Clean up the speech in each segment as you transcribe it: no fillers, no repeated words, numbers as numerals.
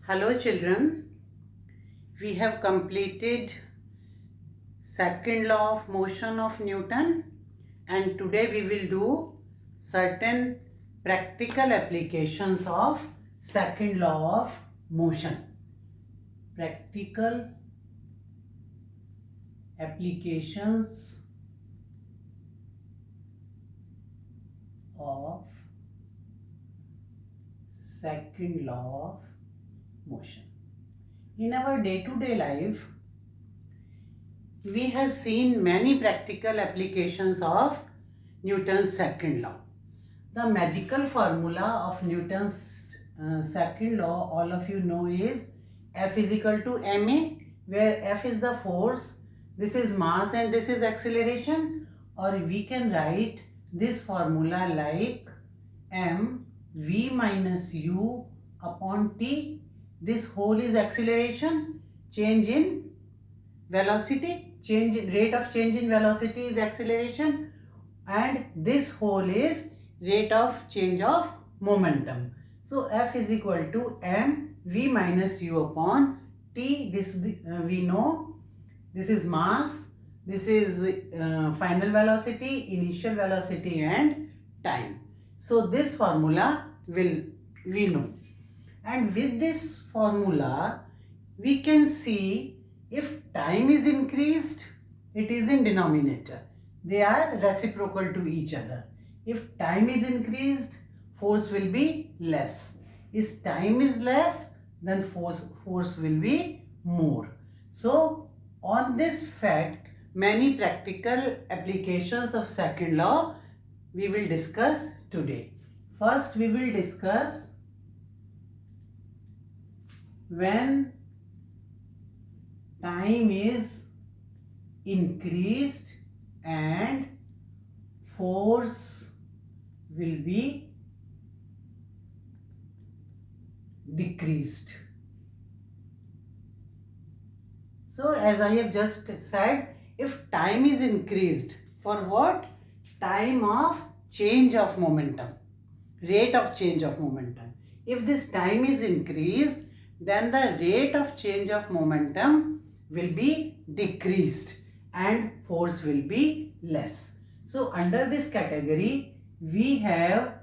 Hello children, we have completed second law of motion of Newton and today we will do certain practical applications of second law of motion. Practical applications of second law of motion. In our day-to-day life, we have seen many practical applications of Newton's second law. The magical formula of Newton's second law, all of you know, is F is equal to ma, where F is the force, this is mass and this is acceleration. Or we can write this formula like mv minus u upon t. This whole is acceleration, change in velocity, rate of change in velocity is acceleration, and this whole is rate of change of momentum. So F is equal to mv minus u upon t. This we know, this is mass, this is final velocity, initial velocity and time. So this formula we know, and with this formula we can see if time is increased, it is in denominator. They are reciprocal to each other. If time is increased, force will be less. If time is less, then force will be more. So on this fact, many practical applications of second law we will discuss today. First, we will discuss when time is increased and force will be decreased. So as I have just said, if time is increased, for what? Time of change of momentum, rate of change of momentum. If this time is increased, then the rate of change of momentum will be decreased and force will be less. So under this category, we have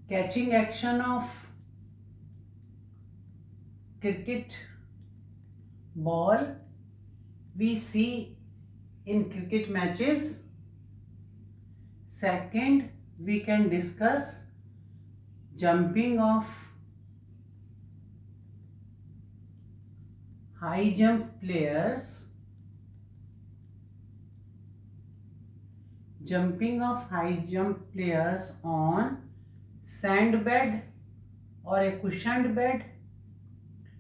catching action of cricket ball. We see in cricket matches. Second, we can discuss jumping of high jump players, jumping of high jump players on sand bed or a cushioned bed.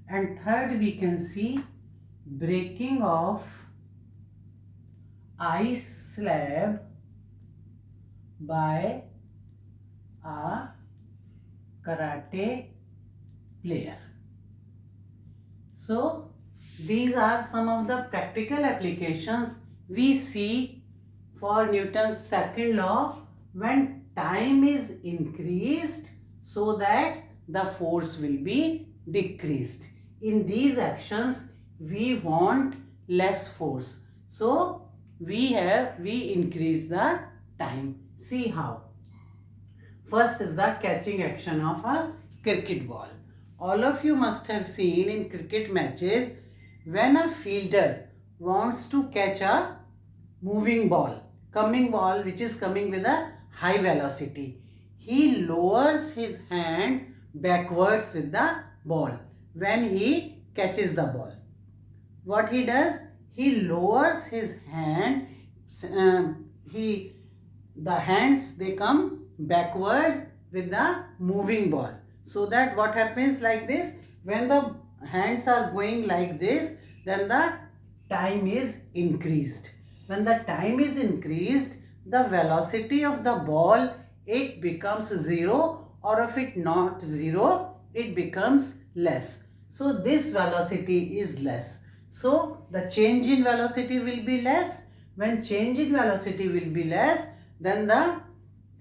And third, we can see breaking of ice slab by a karate player. So these are some of the practical applications we see for Newton's second law when time is increased so that the force will be decreased. In these actions, we want less force. So we increase the time. See how. First is the catching action of a cricket ball. All of you must have seen in cricket matches, when a fielder wants to catch a moving ball, coming ball which is coming with a high velocity, he lowers his hand backwards with the ball when he catches the ball. What he does? He lowers his hand, the hands they come backward with the moving ball. So that what happens like this, when the hands are going like this, then the time is increased. When the time is increased, the velocity of the ball, it becomes 0, or if it not 0, it becomes less. So this velocity is less. So the change in velocity will be less. When change in velocity will be less, then the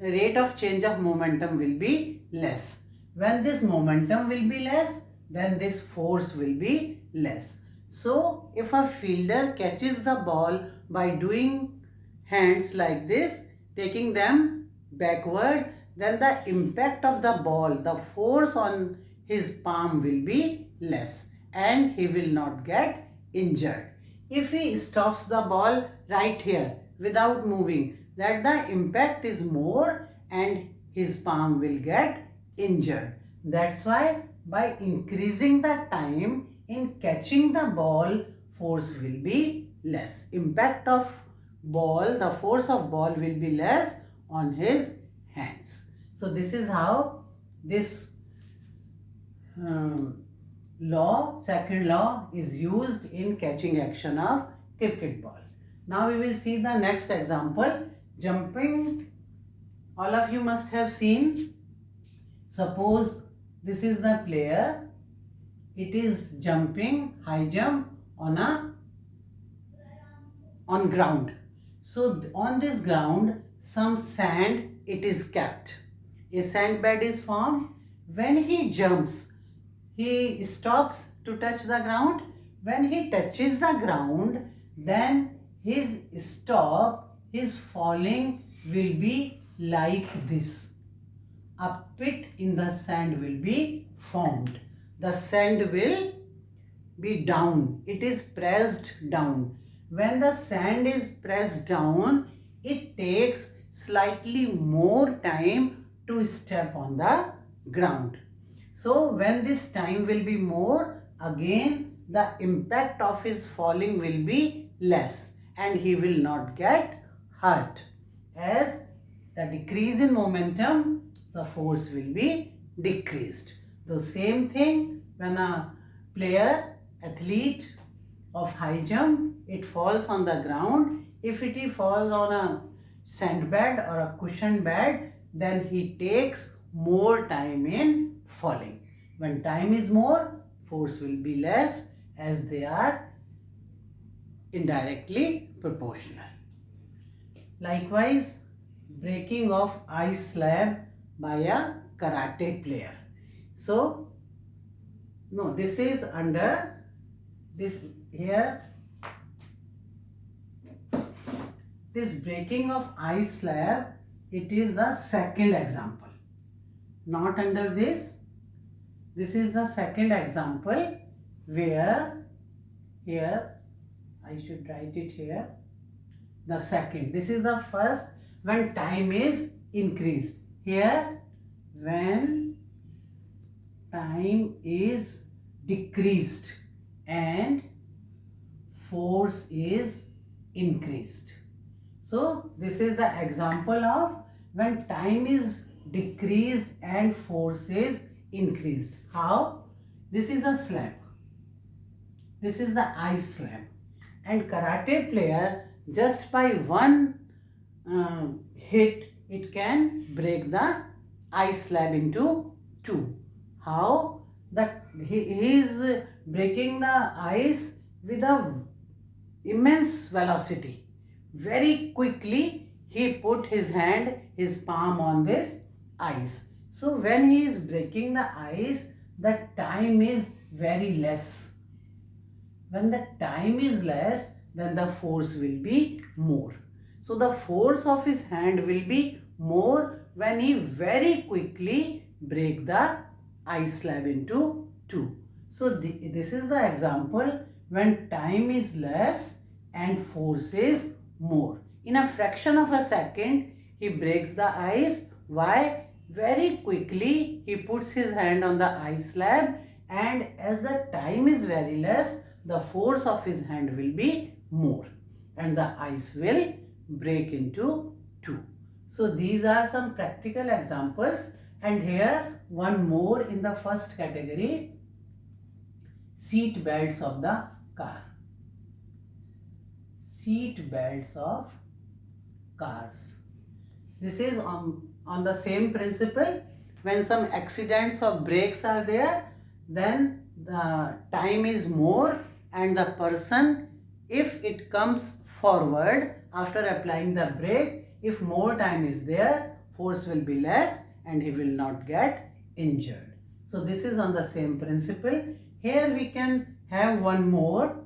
rate of change of momentum will be less. When this momentum will be less, then this force will be less. So if a fielder catches the ball by doing hands like this, taking them backward, then the impact of the ball, the force on his palm will be less and he will not get injured. If he stops the ball right here without moving, that the impact is more and his palm will get injured. That's why by increasing the time in catching the ball, force will be less. Impact of ball, the force of ball will be less on his hands. So this is how this second law is used in catching action of cricket ball. Now we will see the next example. Jumping, all of you must have seen. Suppose this is the player. It is jumping, high jump on ground. So on this ground, some sand it is kept. A sand bed is formed. When he jumps, he stops to touch the ground. When he touches the ground, then his stop, his falling will be like this. A pit in the sand will be formed. The sand will be down. It is pressed down. When the sand is pressed down, it takes slightly more time to step on the ground. So when this time will be more, again the impact of his falling will be less and he will not get hurt. As the decrease in momentum, the force will be decreased. The same thing when a player, athlete of high jump, it falls on the ground. If it falls on a sand bed or a cushion bed, then he takes more time in falling. When time is more, force will be less as they are indirectly proportional. Likewise, breaking of ice slab by a karate player. So, no, this is under this here. This breaking of ice slab, it is the second example. Not under this. This is the second example where here, I should write it here. The second. This is the first when time is increased. Here, when time is decreased and force is increased. So this is the example of when time is decreased and force is increased. How? This is a slab. This is the ice slab. And karate player, just by one hit, it can break the ice slab into two. How? That he is breaking the ice with a immense velocity. Very quickly he put his hand, his palm on this ice. So when he is breaking the ice, the time is very less. When the time is less, then the force will be more. So the force of his hand will be more when he very quickly break the ice slab into two. So this is the example when time is less and force is more. In a fraction of a second, he breaks the ice. Why? Very quickly he puts his hand on the ice slab, and as the time is very less, the force of his hand will be more and the ice will break into two. So these are some practical examples, and here one more in the first category, seat belts of the car. Seat belts of cars. This is on the same principle. When some accidents or breaks are there, then the time is more and the person, if it comes forward after applying the brake, if more time is there, force will be less and he will not get injured. So this is on the same principle. Here we can have one more.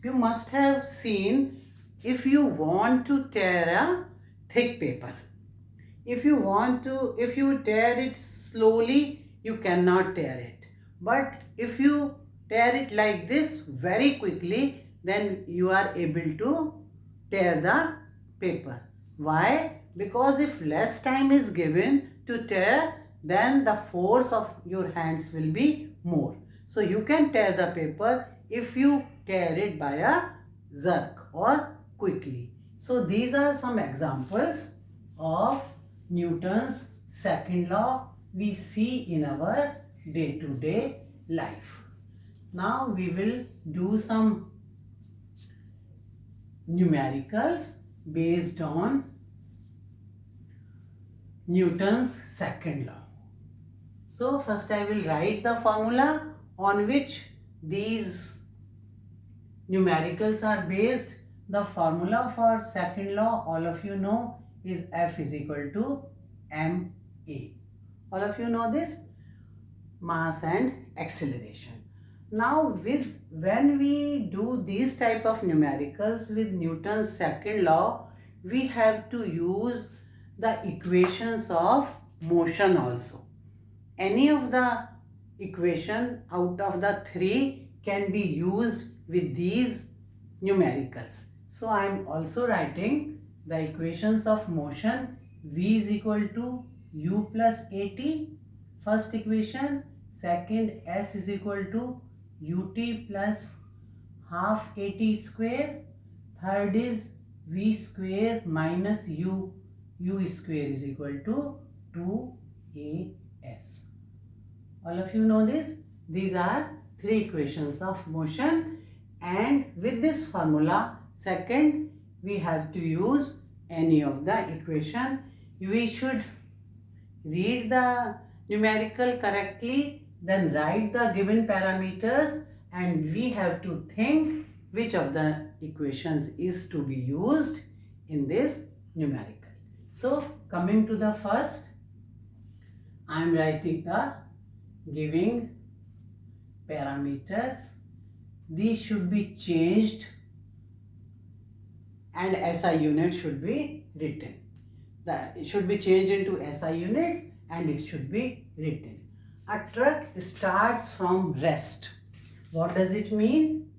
You must have seen, if you want to tear a thick paper, if you tear it slowly, you cannot tear it. But if you tear it like this very quickly, then you are able to tear the paper. Why? Because if less time is given to tear, then the force of your hands will be more. So you can tear the paper if you tear it by a jerk or quickly. So these are some examples of Newton's second law we see in our day-to-day life. Now we will do some numericals based on Newton's second law. So first I will write the formula on which these numericals are based. The formula for second law, all of you know, is F is equal to ma. All of you know this, mass and acceleration. Now when we do these type of numericals with Newton's second law, we have to use the equations of motion also. Any of the equation out of the three can be used with these numericals. So I am also writing the equations of motion. V is equal to u plus at, first equation. Second, S is equal to ut plus half at square. Third is v square minus u square is equal to 2as. All of you know this. These are three equations of motion, and with this formula, second, we have to use any of the equation. We should read the numerical correctly, then write the given parameters, and we have to think which of the equations is to be used in this numerical. So coming to the first, I am writing the giving parameters. These should be changed and SI unit should be written. It should be changed into SI units and it should be written. A truck starts from rest. What does it mean?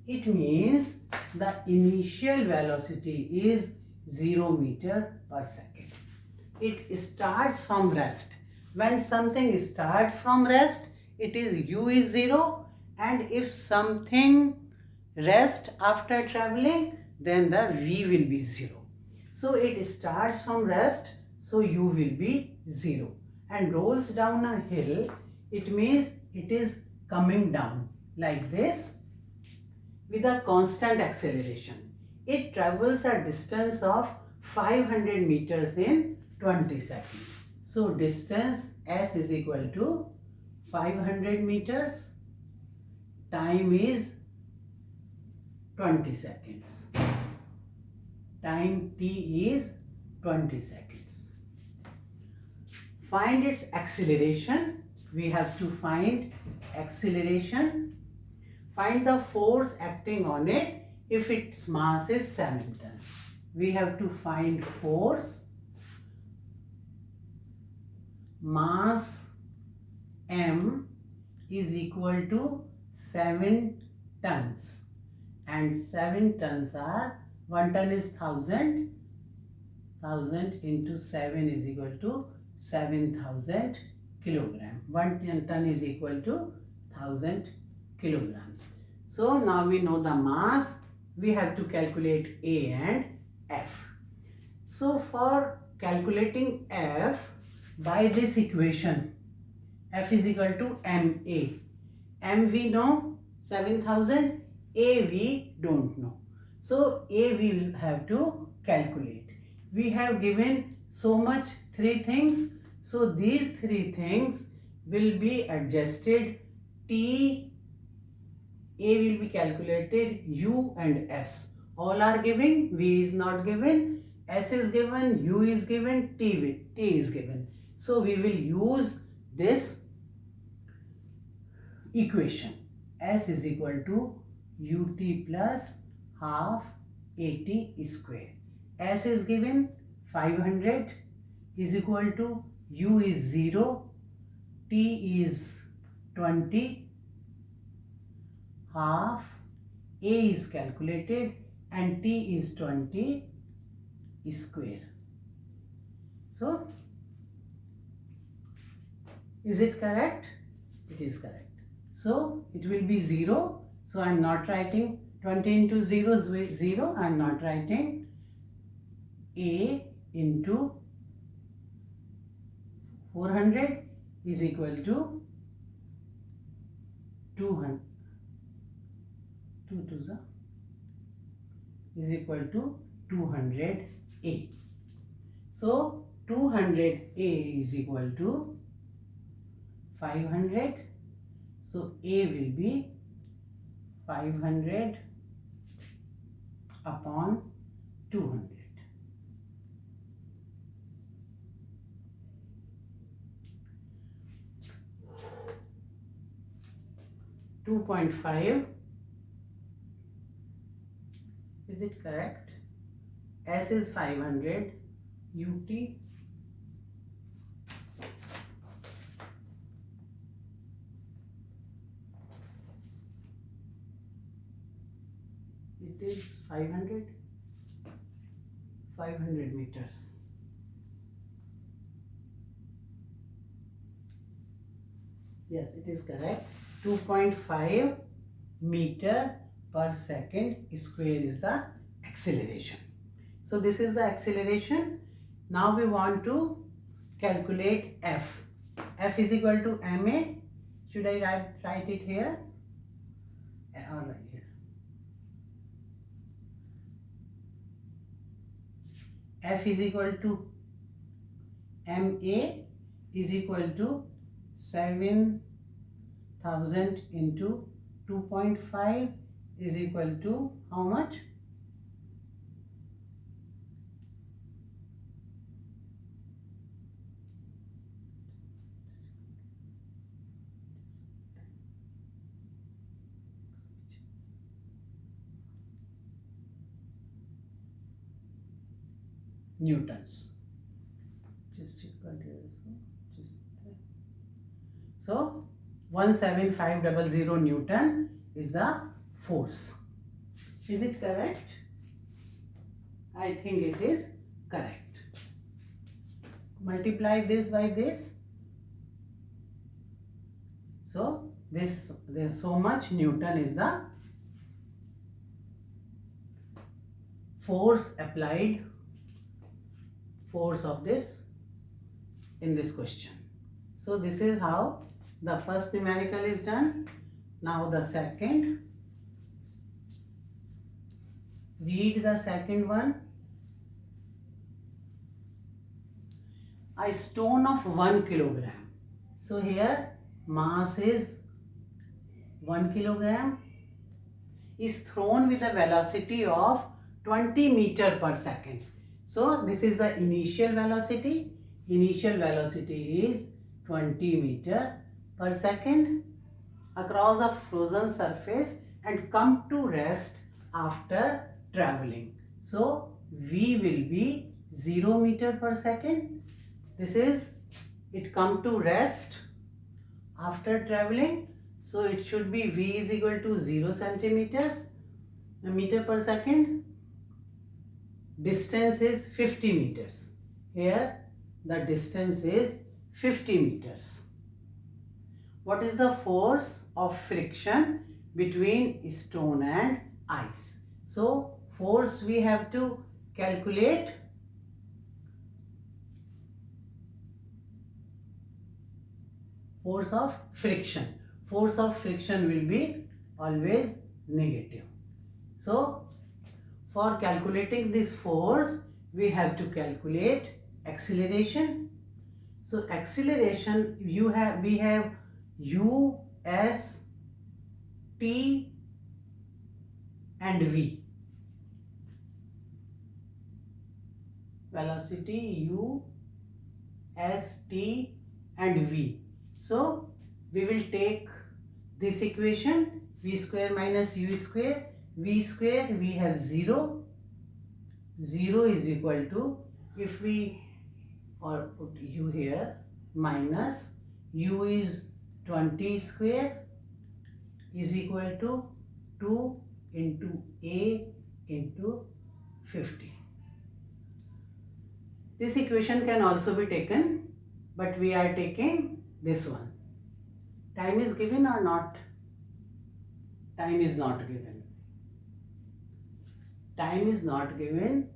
It means the initial velocity is 0 meter per second. It starts from rest. When something starts from rest, it is u is 0, and if something rests after traveling, then the v will be 0. So it starts from rest, so u will be 0, and rolls down a hill. It means it is coming down like this with a constant acceleration. It travels a distance of 500 meters in 20 seconds. So distance S is equal to 500 meters. Time is 20 seconds. Time t is 20 seconds. Find its acceleration. We have to find acceleration. Find the force acting on it if its mass is 7 tons. We have to find force. Mass m is equal to 7 tons, and 7 tons are, 1 ton is 1000, 1000 into 7 is equal to 7000 kilogram. 1 ton is equal to 1000 kilograms. So now we know the mass. We have to calculate A and F. So for calculating F, by this equation, F is equal to ma. M we know 7000, A we don't know. So A we will have to calculate. We have given so much 3 things. So these 3 things will be adjusted. T, A will be calculated, U and S. All are given, V is not given, S is given, U is given, T is given. So we will use this equation. S is equal to ut plus half at square. S is given 500 is equal to u is 0, t is 20, half a is calculated and t is 20 square. So, is it correct? It is correct. So, it will be 0. So, I am not writing 20 into 0 is 0. I am not writing a into 400 is equal to 200. 2 to is equal to 200a. So, 200a is equal to 500. So, a will be 500 upon 200. 2.5. Is it correct? S is 500, ut it is 500 meters. Yes, it is correct. 2.5 meter per second square is the acceleration. So this is the acceleration. Now we want to calculate F. F is equal to ma. Should I write it here? Or right here. F is equal to ma is equal to 7,000 into 2.5 is equal to how much? Newtons. So 17500 Newton is the force. Is it correct? I think it is correct. Multiply this by this. So so much Newton is the force applied, force of this in this question. So this is how the first numerical is done. Now the second. Read the second one. A stone of 1 kilogram. So here mass is 1 kilogram is thrown with a velocity of 20 meter per second. So this is the initial velocity. Initial velocity is 20 meter per second across a frozen surface and come to rest after traveling. So V will be 0 meter per second. This is it come to rest after traveling. So it should be V is equal to 0 centimeters meter per second. Distance is 50 meters. Here the distance is 50 meters. What is the force of friction between stone and ice? So force we have to calculate. Force of friction. Force of friction will be always negative. So for calculating this force, we have to calculate acceleration. So acceleration we have U, S, T and V. Velocity U, S, T and V. So we will take this equation, v square minus u square, v square we have 0, 0 is equal to, if we or put u here, minus u is 20 square is equal to 2 into a into 50. This equation can also be taken, but we are taking this one. Time is given or not? Time is not given. Time is not given.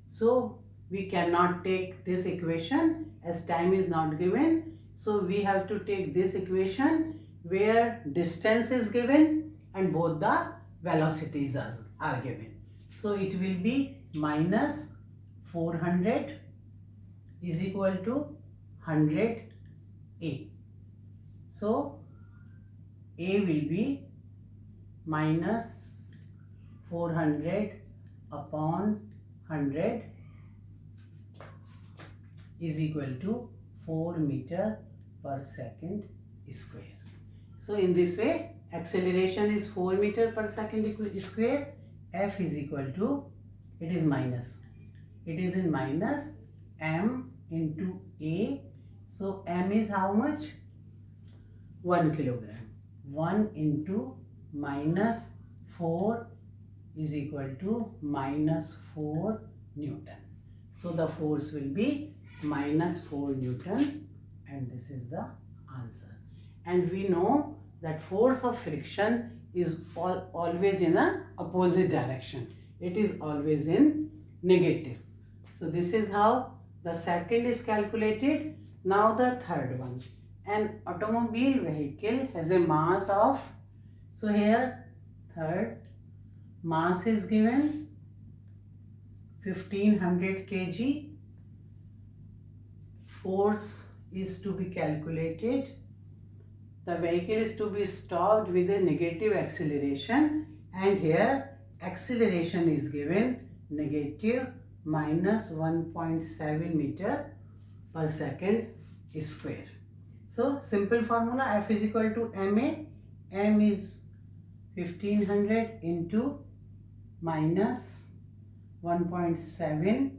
So we cannot take this equation as time is not given. So we have to take this equation where distance is given and both the velocities are given. So it will be minus 400 is equal to 100A. So A will be minus 400 upon 100 is equal to 4 meter per second square. So in this way, acceleration is 4 meter per second square. F is equal to, it is minus. It is in minus m into A. So m is how much? 1 kilogram. 1 into minus 4 is equal to minus 4 Newton. So the force will be minus 4 Newton, and this is the answer. And we know that force of friction is always in a opposite direction. It is always in negative. So this is how the second is calculated. Now the third one. An automobile vehicle has a mass of, so here third mass is given 1500 kg. Force is to be calculated. The vehicle is to be stopped with a negative acceleration, and here acceleration is given negative minus 1.7 meter per second square. So simple formula, F is equal to ma. M is 1500 into minus 1.7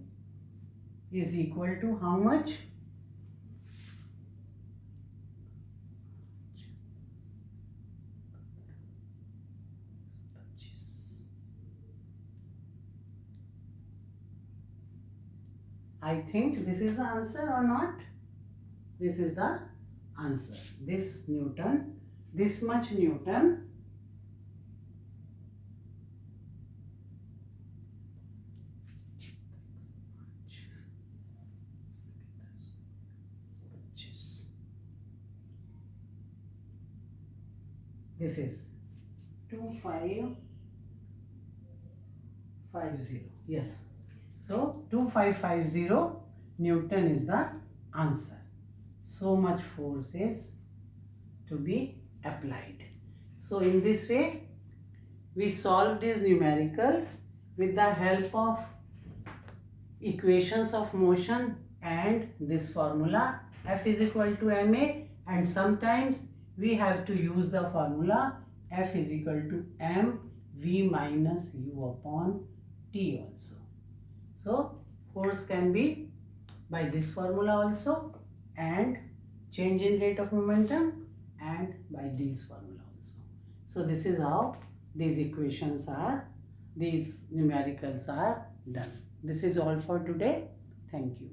is equal to how much? I think this is the answer or not? This is the answer. This Newton, this much Newton this is 2550. Yes. So 2550 Newton is the answer. So much force is to be applied. So in this way, we solve these numericals with the help of equations of motion and this formula F is equal to ma, and sometimes we have to use the formula F is equal to m v minus u upon t also. So force can be by this formula also, and change in rate of momentum, and by this formula also. So this is how these equations are, these numericals are done. This is all for today. Thank you.